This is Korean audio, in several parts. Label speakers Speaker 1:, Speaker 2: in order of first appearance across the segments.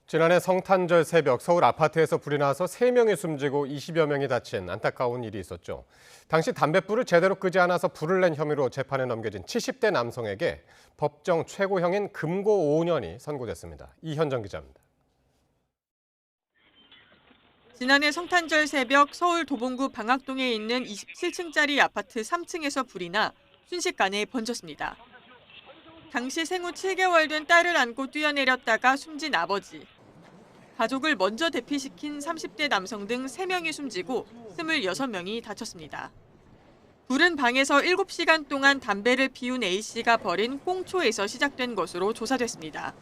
Speaker 1: 지난해 성탄절 새벽 서울 아파트에서 불이 나서 3명이 숨지고 20여 명이 다친 안타까운 일이 있었죠. 당시 담뱃불을 제대로 끄지 않아서 불을 낸 혐의로 재판에 넘겨진 70대 남성에게 법정 최고형인 금고 5년이 선고됐습니다. 이현정 기자입니다.
Speaker 2: 지난해 성탄절 새벽 서울 도봉구 방학동에 있는 27층짜리 아파트 3층에서 불이 나 순식간에 번졌습니다. 당시 생후 7개월 된 딸을 안고 뛰어내렸다가 숨진 아버지, 가족을 먼저 대피시킨 30대 남성 등 3명이 숨지고 26명이 다쳤습니다. 불은 방에서 7시간 동안 담배를 피운 A씨가 버린 꽁초에서 시작된 것으로 조사됐습니다.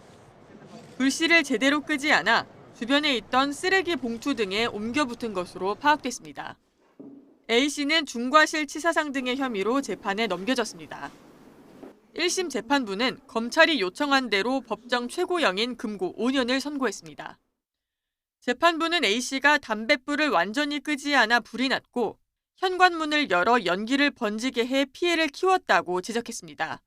Speaker 2: 불씨를 제대로 끄지 않아 주변에 있던 쓰레기 봉투 등에 옮겨 붙은 것으로 파악됐습니다. A씨는 중과실치사상 등의 혐의로 재판에 넘겨졌습니다. 1심 재판부는 검찰이 요청한 대로 법정 최고형인 금고 5년을 선고했습니다. 재판부는 A씨가 담뱃불을 완전히 끄지 않아 불이 났고 현관문을 열어 연기를 번지게 해 피해를 키웠다고 지적했습니다.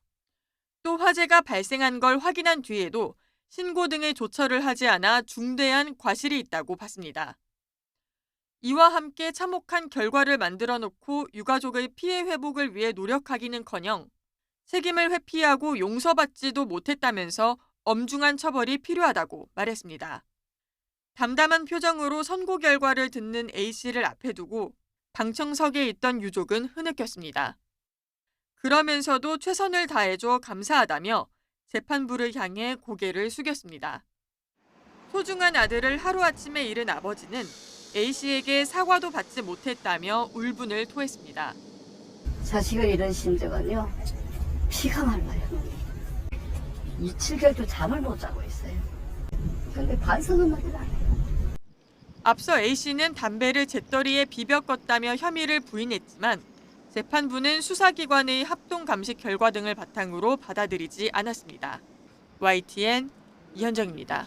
Speaker 2: 또 화재가 발생한 걸 확인한 뒤에도 신고 등의 조처를 하지 않아 중대한 과실이 있다고 봤습니다. 이와 함께 참혹한 결과를 만들어 놓고 유가족의 피해 회복을 위해 노력하기는커녕 책임을 회피하고 용서받지도 못했다면서 엄중한 처벌이 필요하다고 말했습니다. 담담한 표정으로 선고 결과를 듣는 A씨를 앞에 두고 방청석에 있던 유족은 흐느꼈습니다. 그러면서도 최선을 다해줘 감사하다며 재판부를 향해 고개를 숙였습니다. 소중한 아들을 하루아침에 잃은 아버지는 A씨에게 사과도 받지 못했다며 울분을 토했습니다.
Speaker 3: 자식을 잃은 심정은요, 피가 말라요. 7개월도 잠을 못 자고 있어요. 근데 반성은 하진 않아요.
Speaker 2: 앞서 A씨는 담배를 재떨이에 비벼 껐다며 혐의를 부인했지만 재판부는 수사기관의 합동 감식 결과 등을 바탕으로 받아들이지 않았습니다. YTN 이현정입니다.